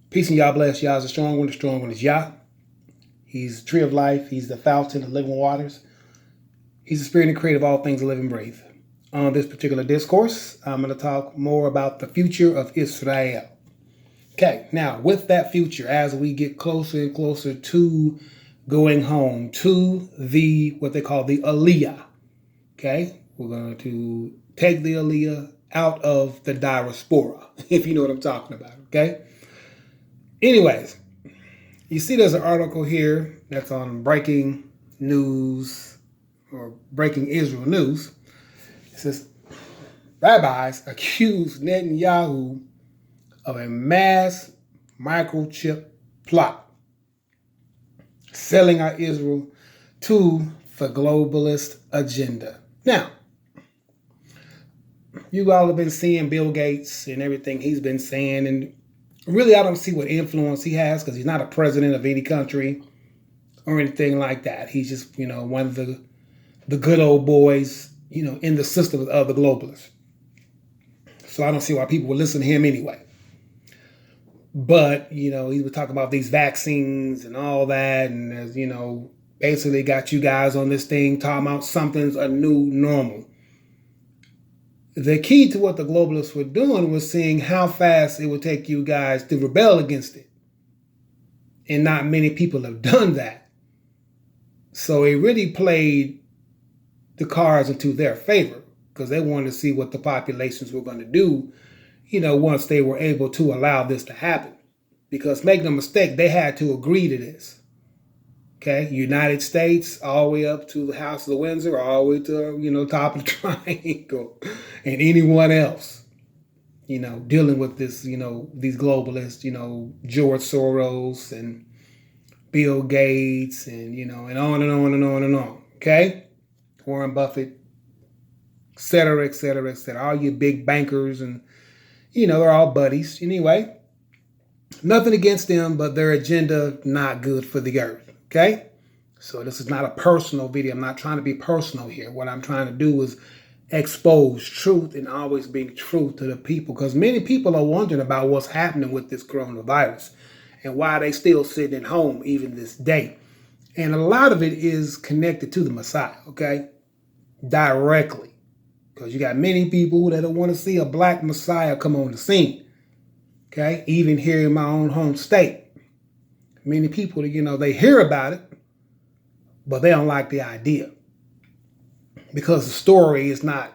Peace and Yah bless. Yah is the strong one. The strong one is Yah. He's the tree of life. He's the fountain of living waters. He's the spirit and creator of all things that live and breathe. On this particular discourse, I'm going to talk more about the future of Israel. Okay, now with that future, as we get closer and closer to going home to the, what they call the Aliyah. Okay, we're going to take the Aliyah out of the diaspora, if you know what I'm talking about. Okay. Anyways, you see there's an article here that's on breaking news or breaking Israel news. It says, rabbis accuse Netanyahu of a mass microchip plot, selling out Israel to the globalist agenda. Now, you all have been seeing Bill Gates and everything he's been saying, and really I don't see what influence he has because he's not a president of any country or anything like that. He's just, one of the good old boys, in the system of the globalists. So I don't see why people would listen to him anyway. But, he was talking about these vaccines and all that, and as basically got you guys on this thing talking about something's a new normal. The key to what the globalists were doing was seeing how fast it would take you guys to rebel against it. And not many people have done that. So it really played the cards into their favor because they wanted to see what the populations were going to do, once they were able to allow this to happen. Because make no mistake, they had to agree to this. Okay, United States, all the way up to the House of Windsor, all the way to, top of the triangle, and anyone else, dealing with this, these globalists, George Soros and Bill Gates and, and on and on and on and on. Okay, Warren Buffett, et cetera, et cetera, et cetera. All you big bankers and, they're all buddies. Anyway, nothing against them, but their agenda not good for the earth. Okay, so this is not a personal video. I'm not trying to be personal here. What I'm trying to do is expose truth and always bring truth to the people, because many people are wondering about what's happening with this coronavirus and why they still sitting at home even this day. And a lot of it is connected to the Messiah, okay, directly, because you got many people that don't want to see a black Messiah come on the scene. Okay, even here in my own home state. Many people, they hear about it, but they don't like the idea because the story is not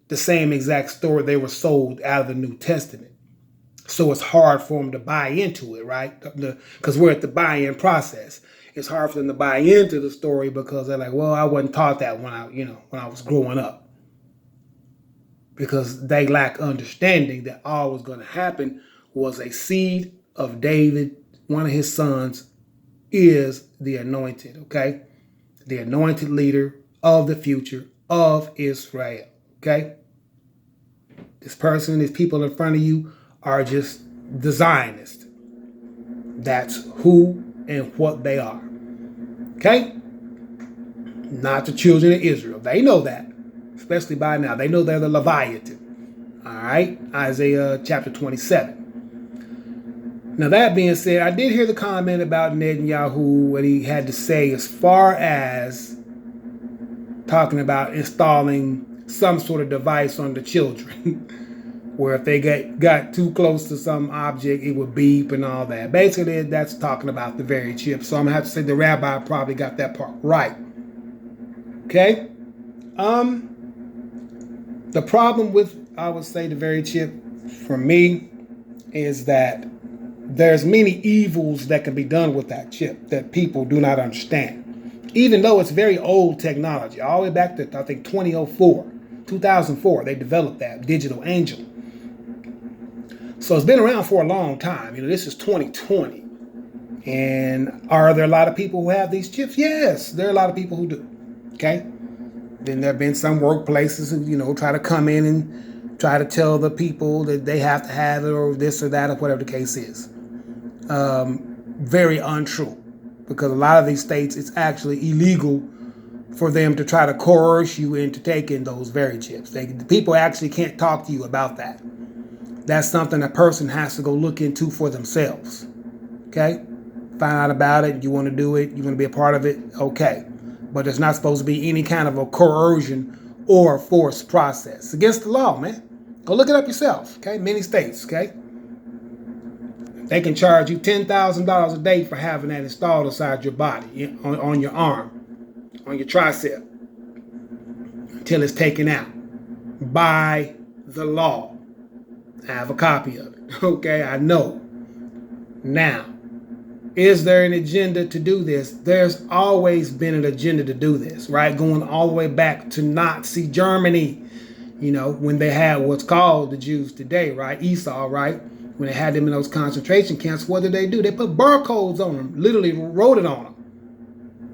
the same exact story they were sold out of the New Testament. So it's hard for them to buy into it, right? Because we're at the buy-in process. It's hard for them to buy into the story because they're like, well, I wasn't taught that when I was growing up. Because they lack understanding that all was going to happen was a seed of David. One of his sons is the anointed, okay? The anointed leader of the future of Israel, okay? This person, these people in front of you are just the Zionists. That's who and what they are, okay? Not the children of Israel. They know that, especially by now. They know they're the Leviathan, all right? Isaiah chapter 27. Now, that being said, I did hear the comment about Netanyahu, what he had to say as far as talking about installing some sort of device on the children, where if they got too close to some object, it would beep and all that. Basically, that's talking about the very chip. So I'm going to have to say the rabbi probably got that part right. Okay? The problem with, I would say, the very chip for me is that there's many evils that can be done with that chip that people do not understand. Even though it's very old technology, all the way back to, I think, 2004, they developed that digital angel. So it's been around for a long time. This is 2020. And are there a lot of people who have these chips? Yes, there are a lot of people who do. Okay? Then there have been some workplaces who, try to come in and try to tell the people that they have to have it or this or that or whatever the case is. Very untrue, because a lot of these states, it's actually illegal for them to try to coerce you into taking those very chips. The people actually can't talk to you about that. That's something a person has to go look into for themselves. Okay? Find out about it. You want to do it. You want to be a part of it. Okay. But there's not supposed to be any kind of a coercion or forced process. It's against the law, man. Go look it up yourself. Okay? Many states. Okay? They can charge you $10,000 a day for having that installed inside your body, on your arm, on your tricep, until it's taken out by the law. I have a copy of it. Okay, I know. Now, is there an agenda to do this? There's always been an agenda to do this, right? Going all the way back to Nazi Germany, when they had what's called the Jews today, right? Esau, right? When they had them in those concentration camps, what did they do? They put barcodes on them, literally wrote it on them.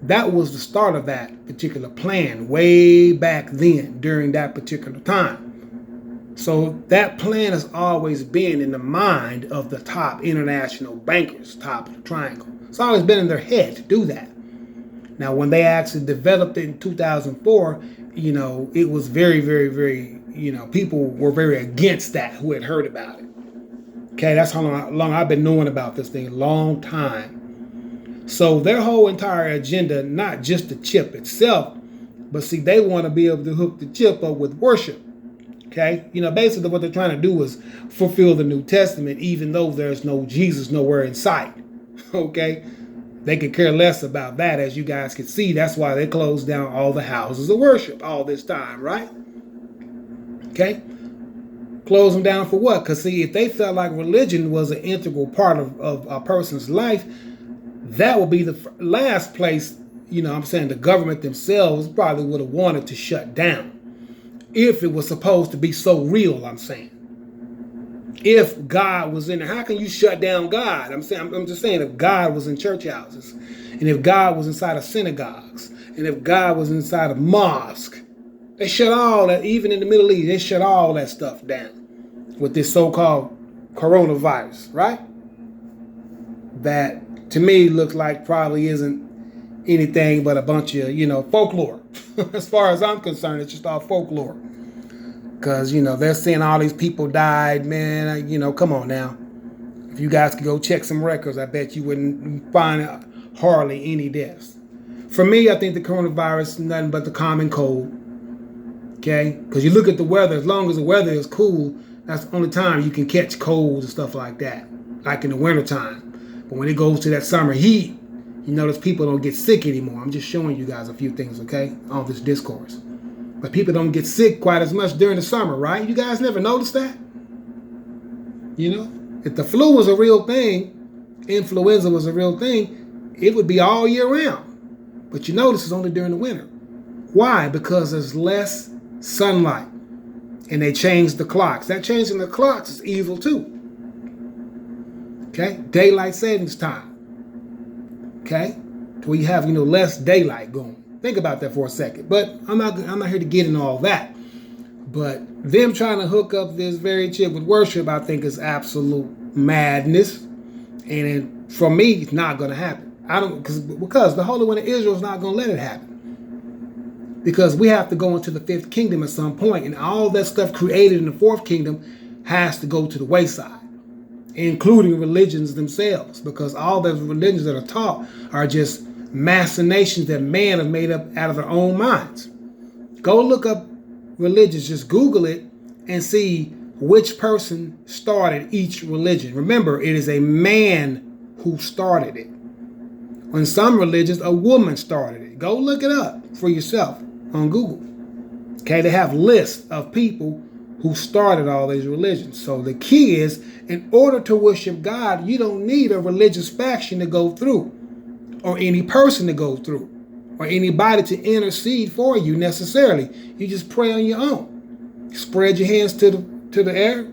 That was the start of that particular plan way back then, during that particular time. So that plan has always been in the mind of the top international bankers, top of the triangle. It's always been in their head to do that. Now, when they actually developed it in 2004, it was very, very, very, people were very against that who had heard about it. Okay, that's how long I've been knowing about this thing, a long time. So their whole entire agenda, not just the chip itself, but see, they want to be able to hook the chip up with worship. Okay, basically what they're trying to do is fulfill the New Testament, even though there's no Jesus nowhere in sight. Okay, they could care less about that, as you guys can see. That's why they closed down all the houses of worship all this time, right? Okay. Close them down for what? Because see, if they felt like religion was an integral part of a person's life, that would be the last place, the government themselves probably would have wanted to shut down. If it was supposed to be so real, I'm saying. If God was in there, how can you shut down God? I'm just saying, if God was in church houses, and if God was inside of synagogues, and if God was inside of mosques, they shut all that, even in the Middle East, they shut all that stuff down with this so-called coronavirus, right? That, to me, looks like probably isn't anything but a bunch of, folklore. As far as I'm concerned, it's just all folklore. Because, they're saying all these people died, man. Come on now. If you guys could go check some records, I bet you wouldn't find hardly any deaths. For me, I think the coronavirus is nothing but the common cold. Okay? Because you look at the weather, as long as the weather is cool, that's the only time you can catch colds and stuff like that. Like in the wintertime. But when it goes to that summer heat, you notice people don't get sick anymore. I'm just showing you guys a few things, okay? All this discourse. But people don't get sick quite as much during the summer, right? You guys never noticed that? If the flu was a real thing, influenza was a real thing, it would be all year round. But you notice it's only during the winter. Why? Because there's less sunlight. And they changed the clocks. That changing the clocks is evil too. Okay? Daylight savings time. Okay? Where you have, less daylight going. Think about that for a second. But I'm not here to get into all that. But them trying to hook up this very chip with worship, I think, is absolute madness. And for me, it's not going to happen. Because the Holy One of Israel is not going to let it happen. Because we have to go into the fifth kingdom at some point, and all that stuff created in the fourth kingdom has to go to the wayside, including religions themselves, because all those religions that are taught are just machinations that man have made up out of their own minds. Go look up religions, just Google it and see which person started each religion. Remember, it is a man who started it. In some religions, a woman started it. Go look it up for yourself on Google. Okay, they have lists of people who started all these religions. So the key is, in order to worship God, you don't need a religious faction to go through, or any person to go through, or anybody to intercede for you necessarily. You just pray on your own. Spread your hands to the air,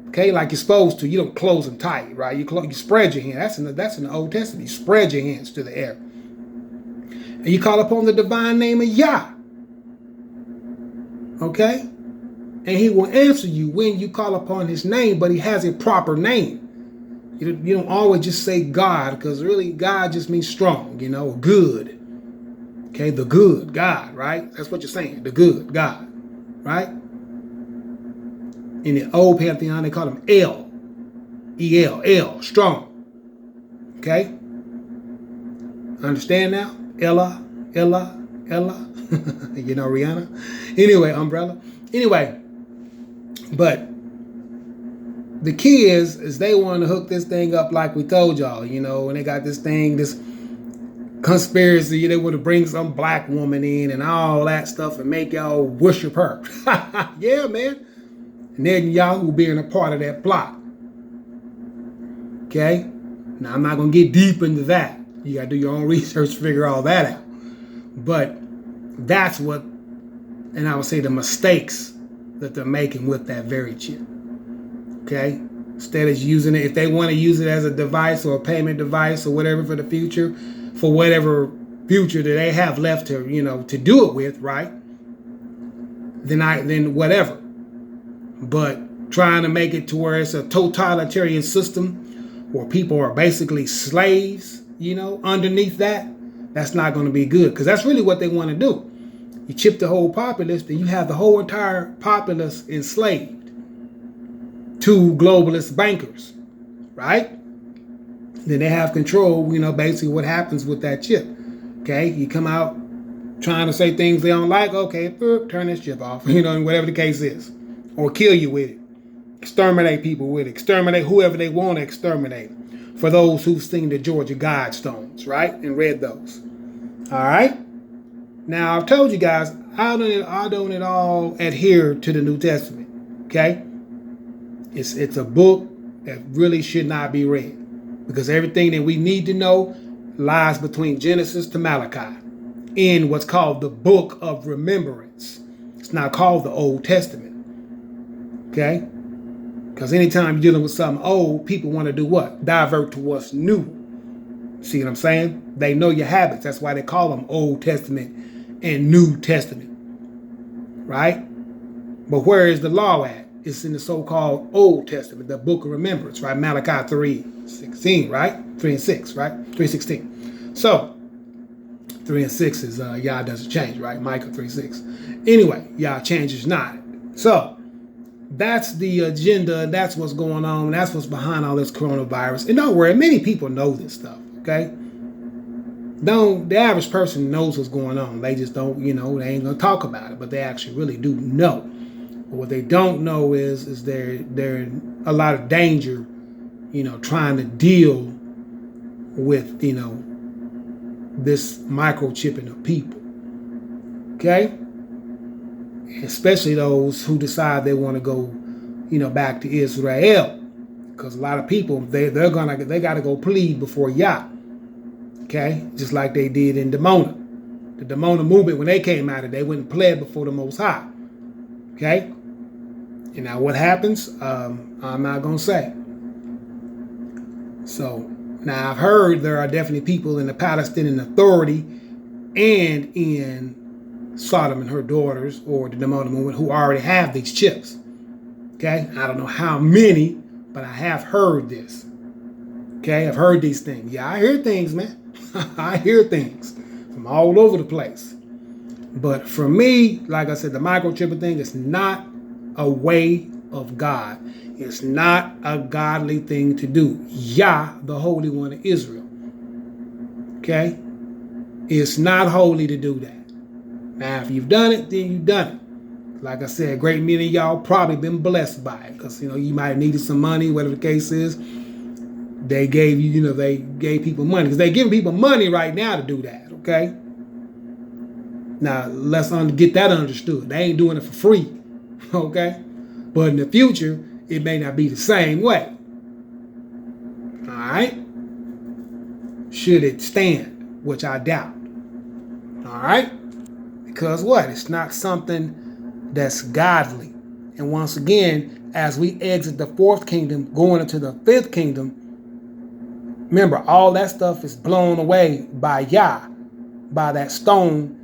okay, like you're supposed to. You don't close them tight, right? You spread your hands. That's in the Old Testament. You spread your hands to the air. And you call upon the divine name of Yah. Okay? And he will answer you when you call upon his name, but he has a proper name. You don't always just say God, because really God just means strong, good. Okay, the good God, right? That's what you're saying, the good God, right? In the old pantheon, they call him El. E-L, El, strong. Okay? Understand now? Ella. You know Rihanna? Anyway, umbrella. Anyway, but the key is they want to hook this thing up like we told y'all, and they got this thing, this conspiracy. They want to bring some black woman in and all that stuff and make y'all worship her. Yeah, man. Netanyahu being a part of that plot. Okay? Now, I'm not going to get deep into that. You got to do your own research to figure all that out. But that's what, and I would say the mistakes that they're making with that very chip. Okay? Instead of using it, if they want to use it as a device or a payment device or whatever for the future, for whatever future that they have left to, to do it with, right? Then whatever. But trying to make it to where it's a totalitarian system where people are basically slaves, underneath that's not going to be good, because that's really what they want to do. You chip the whole populace, then you have the whole entire populace enslaved to globalist bankers, right? Then they have control, basically what happens with that chip. Okay, you come out trying to say things they don't like, okay, turn this chip off, and whatever the case is. Or kill you with it. Exterminate people with it. Exterminate whoever they want to exterminate. For those who've seen the Georgia Guidestones, right? And read those. All right? Now, I've told you guys, I don't at all adhere to the New Testament. Okay? It's a book that really should not be read. Because everything that we need to know lies between Genesis to Malachi in what's called the Book of Remembrance. It's not called the Old Testament. Okay? Because anytime you're dealing with something old, people want to do what? Divert to what's new. See what I'm saying? They know your habits. That's why they call them Old Testament and New Testament. Right? But where is the law at? It's in the so-called Old Testament, the Book of Remembrance, right? Malachi 3:16, right? 3 and 6, right? 3:16. So, 3 and 6 is Yah doesn't change, right? Micah 3:6. Anyway, Yah changes not. So, that's the agenda, and that's what's going on, and that's what's behind all this coronavirus. And don't worry, many people know this stuff, okay? The average person knows what's going on. They just don't, they ain't gonna talk about it, but they actually really do know. But what they don't know is they're in a lot of danger, trying to deal with, this microchipping of people. Okay? Especially those who decide they want to go, back to Israel, because a lot of people they got to go plead before Yah. Okay, just like they did in Demona, the Demona movement when they came out of it, they went and pled before the Most High. Okay, and now what happens? I'm not gonna say. So now I've heard there are definitely people in the Palestinian Authority and in Sodom and her daughters, or the Demona movement, who already have these chips. Okay? I don't know how many, but I have heard this. Okay? I've heard these things. Yeah, I hear things, man. I hear things from all over the place. But for me, like I said, the microchipping thing is not a way of God. It's not a godly thing to do. Yah, the Holy One of Israel. Okay? It's not holy to do that. Now, if you've done it, then you've done it. Like I said, a great many of y'all probably been blessed by it, because, you might have needed some money, whatever the case is. They gave you, they gave people money, because they're giving people money right now to do that, okay? Now, let's get that understood. They ain't doing it for free, okay? But in the future, it may not be the same way. All right? Should it stand, which I doubt. All right? Because what? It's not something that's godly. And once again, as we exit the fourth kingdom, going into the fifth kingdom, remember, all that stuff is blown away by Yah, by that stone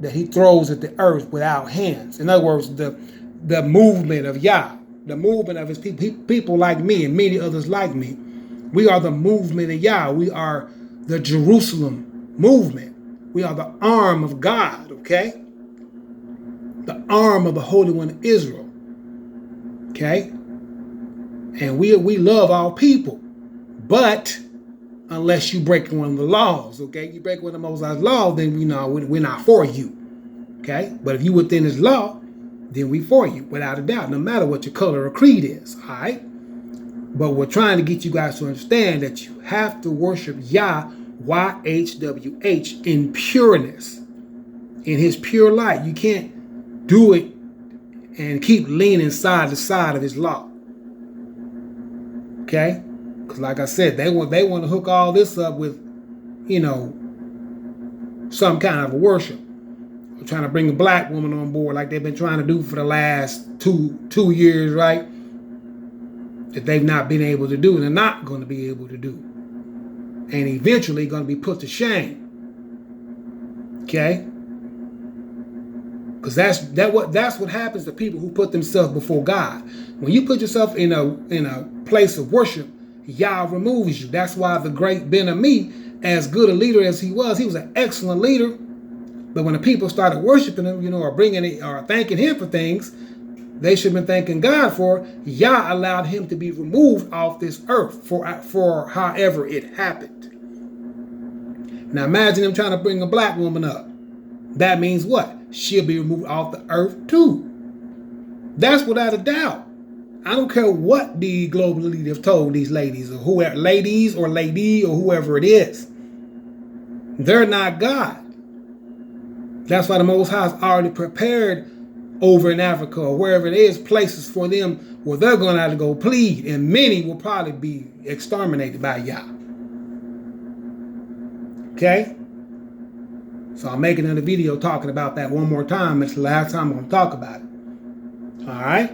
that he throws at the earth without hands. In other words, the movement of Yah, the movement of his people like me and many others like me. We are the movement of Yah. We are the Jerusalem movement. We are the arm of God, okay? The arm of the Holy One of Israel. Okay? And we love all people. But unless you break one of the laws, okay? You break one of the Most High's laws, then we're not for you. Okay? But if you within his law, then we for you, without a doubt, no matter what your color or creed is. All right? But we're trying to get you guys to understand that you have to worship Yah, YHWH, in pureness, in his pure light. You can't do it and keep leaning side to side of his law. Okay? Because like I said, they want to hook all this up with, some kind of a worship. They're trying to bring a black woman on board like they've been trying to do for the last two years, right? That they've not been able to do and they're not going to be able to do. And eventually going to be put to shame. Okay? Because that's what happens to people who put themselves before God. When you put yourself in a place of worship, Yah removes you. That's why the great Ben-Ami, as good a leader as he was an excellent leader. But when the people started worshiping him, or bringing it or thanking him for things they should have been thanking God for, Yah allowed him to be removed off this earth for however it happened. Now imagine him trying to bring a black woman up. That means what? She'll be removed off the earth too. That's without a doubt. I don't care what the global elite have told these ladies or whoever, ladies or lady or whoever it is. They're not God. That's why the Most High has already prepared over in Africa or wherever it is, places for them where they're going to have to go plead, and many will probably be exterminated by Yah. Okay? So I'm making another video talking about that one more time. It's the last time I'm going to talk about it. All right?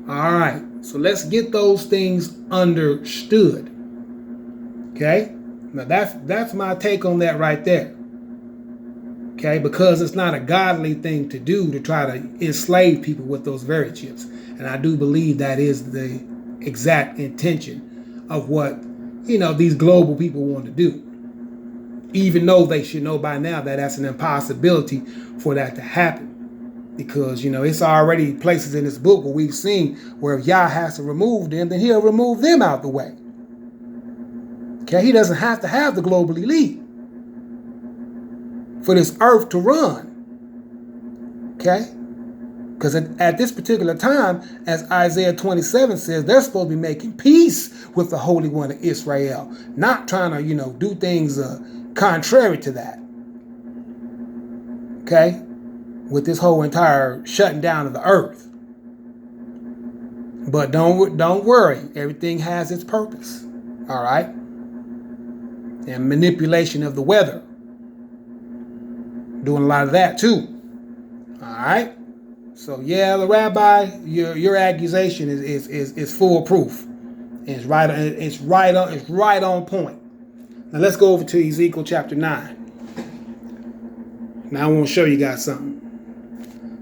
All right. So let's get those things understood. Okay? Now that's my take on that right there. Okay? Because it's not a godly thing to do to try to enslave people with those very chips. And I do believe that is the exact intention of what, these global people want to do. Even though they should know by now that that's an impossibility for that to happen. Because, it's already places in this book where we've seen where if Yah has to remove them, then he'll remove them out the way. Okay, he doesn't have to have the global elite for this earth to run. Okay? Because at this particular time, as Isaiah 27 says, they're supposed to be making peace with the Holy One of Israel. Not trying to, do things contrary to that. Okay? With this whole entire shutting down of the earth. But don't worry. Everything has its purpose. All right? And manipulation of the weather. Doing a lot of that too. All right? So yeah, the rabbi, your accusation is foolproof. And it's right on point. Now let's go over to Ezekiel chapter 9. Now I want to show you guys something.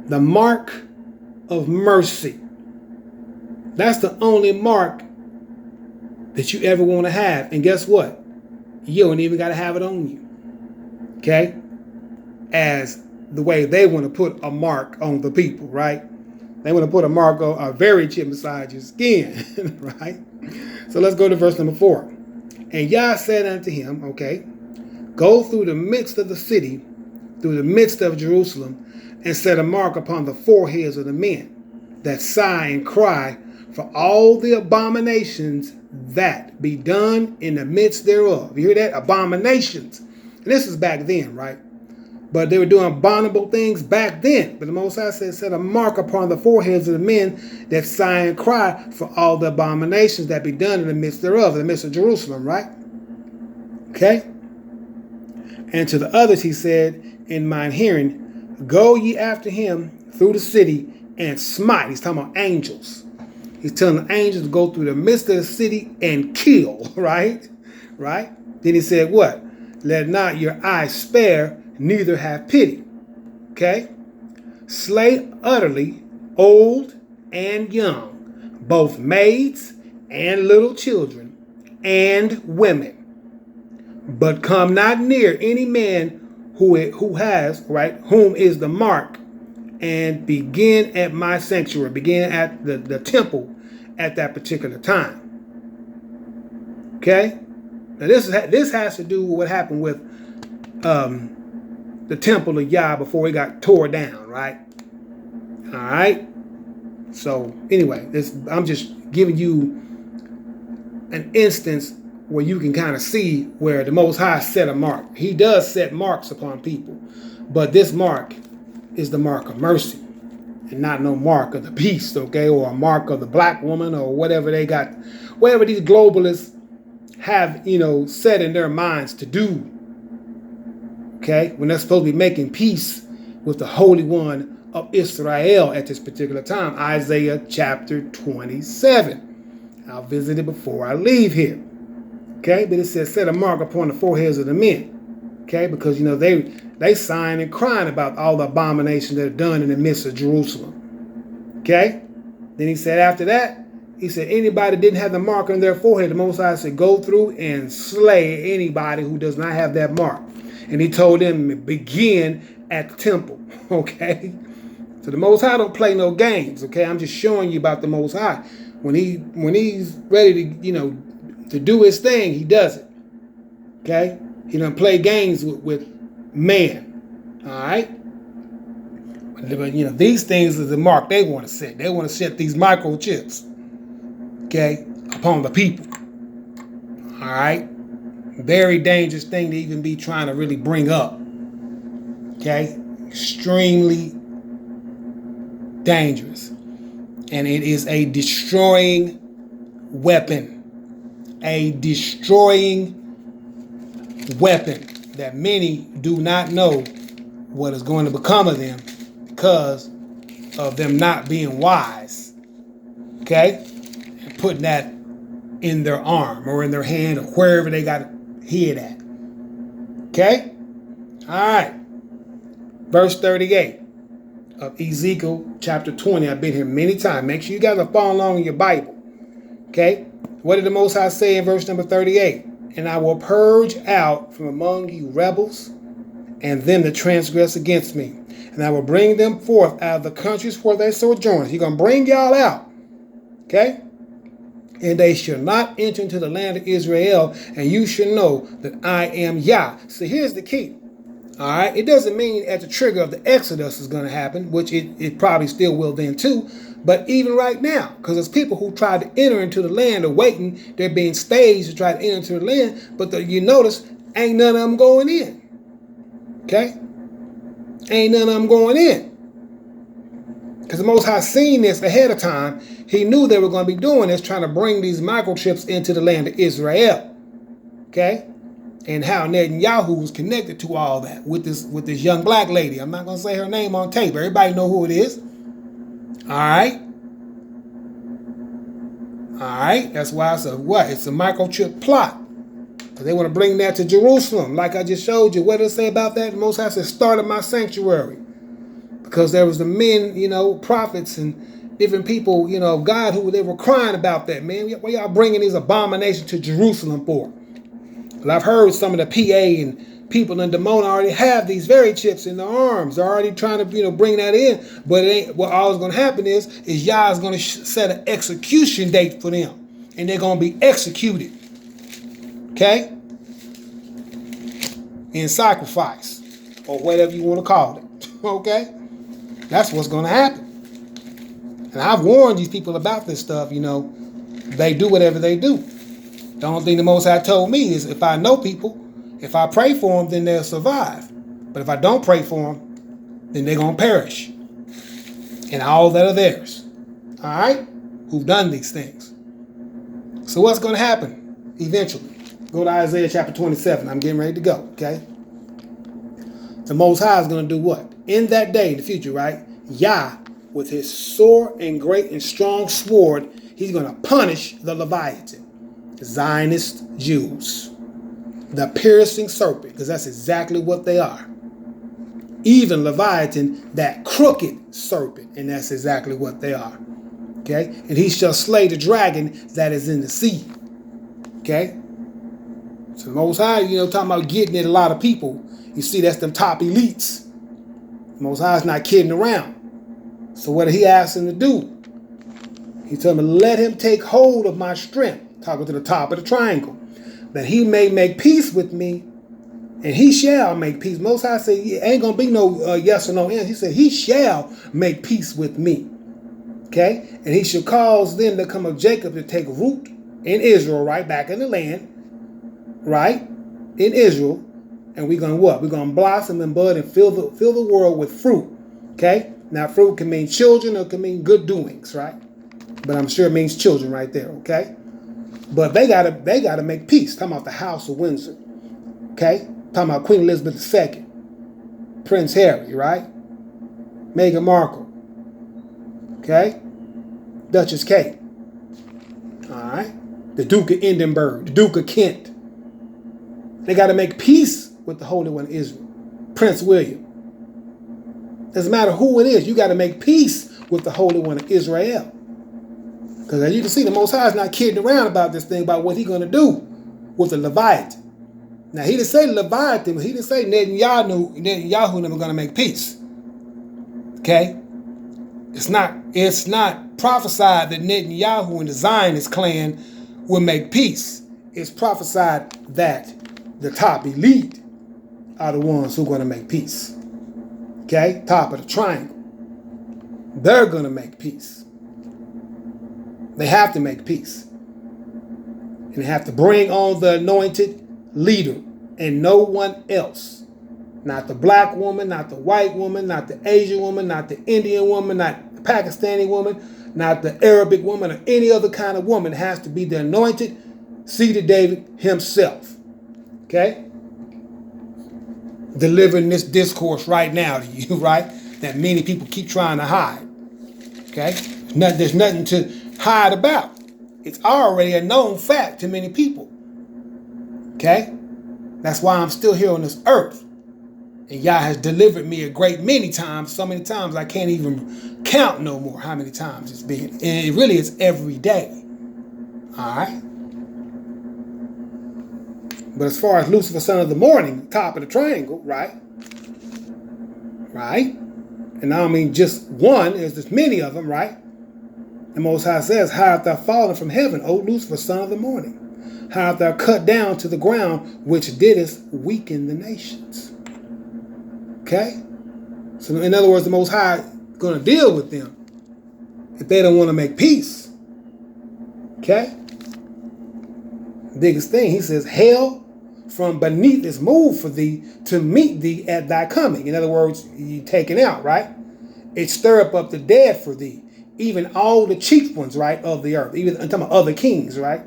The mark of mercy. That's the only mark that you ever want to have. And guess what? You don't even got to have it on you. Okay? As the way they want to put a mark on the people, right? They want to put a mark on a very chip inside your skin, right? So let's go to verse number 4. And Yah said unto him, okay, go through the midst of the city, through the midst of Jerusalem, and set a mark upon the foreheads of the men that sigh and cry for all the abominations that be done in the midst thereof. You hear that? Abominations. And this is back then, right? But they were doing abominable things back then. But the Most High said, set a mark upon the foreheads of the men that sigh and cry for all the abominations that be done in the midst thereof, in the midst of Jerusalem, right? Okay? And to the others he said, in mine hearing, go ye after him through the city and smite. He's talking about angels. He's telling the angels to go through the midst of the city and kill, right? Right? Then he said what? Let not your eye spare, neither have pity. Okay? Slay utterly old and young, both maids and little children and women. But come not near any man who has, right, whom is the mark and begin at my sanctuary, begin at the temple at that particular time. Okay? Now this has to do with what happened with the temple of Yah before it got tore down, right? All right? So anyway, I'm just giving you an instance where you can kind of see where the Most High set a mark. He does set marks upon people, but this mark is the mark of mercy and not no mark of the beast, okay, or a mark of the black woman or whatever they got, whatever these globalists have, set in their minds to do, okay, when they're supposed to be making peace with the Holy One of Israel at this particular time. Isaiah chapter 27. I'll visit it before I leave here. Okay, but it says, set a mark upon the foreheads of the men. Okay, because they sighing and crying about all the abominations that are done in the midst of Jerusalem. Okay, then he said after that, he said anybody that didn't have the mark on their forehead, the Most High said go through and slay anybody who does not have that mark. And he told them to begin at the temple. Okay, so the Most High don't play no games. Okay, I'm just showing you about the Most High. When he's ready to to do his thing, he does it. Okay? He doesn't play games with man. All right? But these things is the mark they want to set. They want to set these microchips, okay, upon the people. All right? Very dangerous thing to even be trying to really bring up. Okay? Extremely dangerous. And it is a destroying weapon. A destroying weapon that many do not know what is going to become of them because of them not being wise. Okay? And putting that in their arm or in their hand or wherever they got hid at. Okay? All right. Verse 38. Of Ezekiel chapter 20. I've been here many times. Make sure you guys are following along in your Bible. Okay? What did the Most High say in verse number 38? And I will purge out from among you rebels and them that transgress against me. And I will bring them forth out of the countries where they sojourn. He's going to bring y'all out. Okay? And they shall not enter into the land of Israel. And you shall know that I am Yah. So here's the key. All right, it doesn't mean at the trigger of the Exodus is going to happen, which it probably still will then too. But even right now, because there's people who try to enter into the land are waiting, they're being staged to try to enter into the land, but you notice ain't none of them going in. Okay? Ain't none of them going in. Because the Most High seen this ahead of time. He knew they were going to be doing this, trying to bring these microchips into the land of Israel. Okay? And how Netanyahu was connected to all that with this young black lady. I'm not going to say her name on tape. Everybody know who it is. All right. All right. That's why it's a microchip plot. Because they want to bring that to Jerusalem. Like I just showed you. What did it say about that? The Most High said, started my sanctuary. Because there was the men, prophets and different people, of God who they were crying about that, man. Why y'all bringing these abominations to Jerusalem for? Well, I've heard some of the PA and people in Demona already have these very chips in their arms. They're already trying to, bring that in. But it ain't. What all is going to happen is Yah's going to set an execution date for them. And they're going to be executed. Okay? In sacrifice. Or whatever you want to call it. Okay? That's what's going to happen. And I've warned these people about this stuff, They do whatever they do. The only thing the Most High told me is if I know people, if I pray for them, then they'll survive. But if I don't pray for them, then they're going to perish. And all that are theirs. All right? Who've done these things. So what's going to happen eventually? Go to Isaiah chapter 27. I'm getting ready to go, okay? The Most High is going to do what? In that day, in the future, right? Yah, with his sore and great and strong sword, he's going to punish the Leviathan. Zionist Jews, the piercing serpent, because that's exactly what they are. Even Leviathan, that crooked serpent, and that's exactly what they are. Okay? And he shall slay the dragon that is in the sea. Okay? So the Most High, talking about getting at a lot of people. You see, that's them top elites. The Most High's not kidding around. So what did he ask him to do? He told him, let him take hold of my strength, talking to the top of the triangle, that he may make peace with me, and he shall make peace. Most High said, ain't going to be no yes or no answer. He said, he shall make peace with me. Okay? And he shall cause them that come of Jacob to take root in Israel, right? Back in the land, right? In Israel. And we're going to what? We're going to blossom and bud and fill the world with fruit. Okay? Now, fruit can mean children or it can mean good doings, right? But I'm sure it means children right there, okay? But they gotta make peace. Talking about the House of Windsor, okay? Talking about Queen Elizabeth II, Prince Harry, right? Meghan Markle, okay? Duchess Kate, all right? The Duke of Edinburgh, the Duke of Kent. They got to make peace with the Holy One of Israel, Prince William. Doesn't matter who it is, you got to make peace with the Holy One of Israel. Because as you can see, the Most High is not kidding around about this thing, about what he's going to do with the Leviathan. Now, he didn't say Leviathan, but he didn't say Netanyahu never going to make peace. Okay? It's not prophesied that Netanyahu and the Zionist clan will make peace. It's prophesied that the top elite are the ones who are going to make peace. Okay? Top of the triangle. They're going to make peace. They have to make peace. And they have to bring on the anointed leader and no one else. Not the black woman, not the white woman, not the Asian woman, not the Indian woman, not the Pakistani woman, not the Arabic woman, or any other kind of woman. It has to be the anointed seed of David himself. Okay? Delivering this discourse right now to you, right? That many people keep trying to hide. Okay? There's nothing to hide about. It's already a known fact to many people. Okay? That's why I'm still here on this earth. And Yah has delivered me a great many times, so many times I can't even count no more how many times it's been. And it really is every day. Alright? But as far as Lucifer, son of the morning, top of the triangle, right? Right? And I don't mean just one, there's many of them, right? The Most High says, how art thou fallen from heaven, O Lucifer, son of the morning? How art thou cut down to the ground, which didst weaken the nations? Okay? So in other words, the Most High is going to deal with them if they don't want to make peace. Okay? Biggest thing, he says, hell from beneath is moved for thee to meet thee at thy coming. In other words, you taken out, right? It stir up the dead for thee. Even all the chief ones, right, of the earth. Even I'm talking about other kings, right?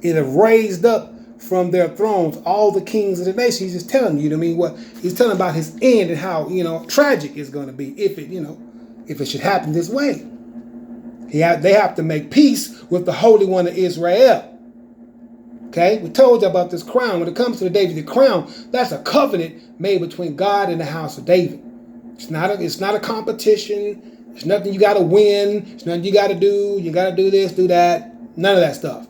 It have raised up from their thrones all the kings of the nation. He's just telling you, I mean, what he's telling about his end and how, tragic it's going to be if it should happen this way. They have to make peace with the Holy One of Israel. Okay, we told you about this crown. When it comes to the Davidic crown, that's a covenant made between God and the house of David. It's not a competition. It's nothing you got to win. It's nothing you got to do. You got to do this, do that. None of that stuff.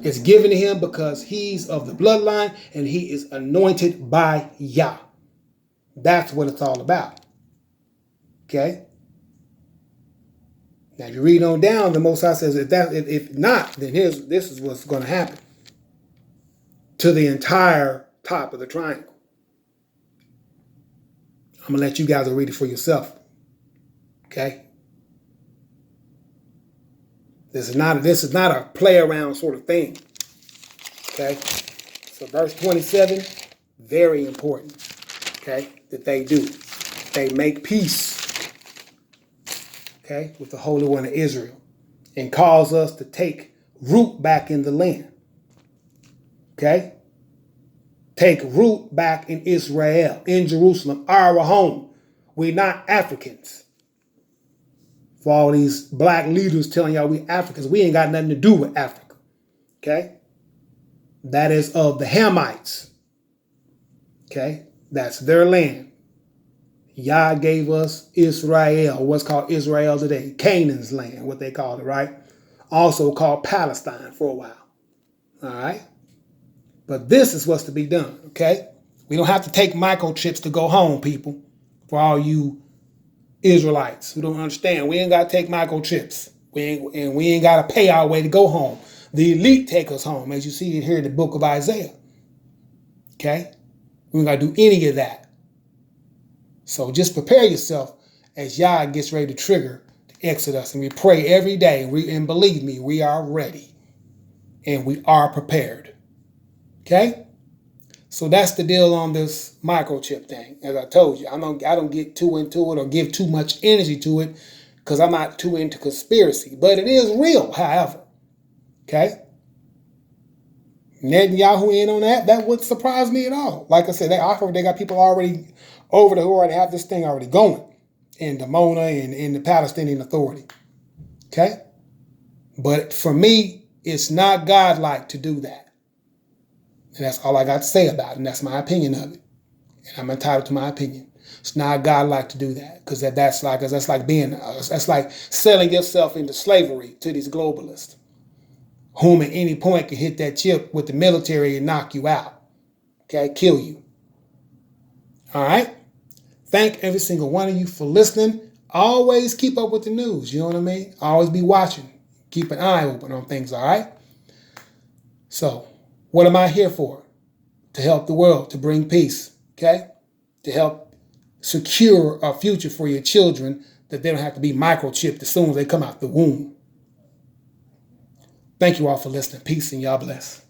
It's given to him because he's of the bloodline and he is anointed by Yah. That's what it's all about. Okay? Now, if you read on down, the Most High says, if not, then this is what's going to happen to the entire top of the triangle. I'm going to let you guys read it for yourself. Okay? This is not a play around sort of thing. Okay? So verse 27, very important. Okay? That they do. They make peace. Okay? With the Holy One of Israel. And cause us to take root back in the land. Okay? Take root back in Israel, in Jerusalem, our home. We're not Africans. For all these black leaders telling y'all we Africans, we ain't got nothing to do with Africa. Okay? That is of the Hamites. Okay? That's their land. Yah gave us Israel, what's called Israel today, Canaan's land, what they called it, right? Also called Palestine for a while. All right? But this is what's to be done, okay? We don't have to take microchips to go home, people, for all you Israelites who don't understand. We ain't got to take microchips. We ain't got to pay our way to go home. The elite take us home, as you see it here in the book of Isaiah. Okay? We ain't got to do any of that. So just prepare yourself as Yah gets ready to trigger the Exodus. And we pray every day. And believe me, we are ready. And we are prepared. Okay? So that's the deal on this microchip thing. As I told you, I don't get too into it or give too much energy to it because I'm not too into conspiracy. But it is real, however. Okay? Netanyahu in on that. That wouldn't surprise me at all. Like I said, I heard they got people already over there who already have this thing already going in the Mona and in the Palestinian Authority. Okay? But for me, it's not godlike to do that. And that's all I got to say about it. And that's my opinion of it. And I'm entitled to my opinion. It's not godlike to do that. Because that's like selling yourself into slavery to these globalists, whom at any point can hit that chip with the military and knock you out. Okay? Kill you. All right? Thank every single one of you for listening. Always keep up with the news. You know what I mean? Always be watching. Keep an eye open on things, all right? So, what am I here for? To help the world, to bring peace, okay? To help secure a future for your children that they don't have to be microchipped as soon as they come out the womb. Thank you all for listening. Peace and y'all bless.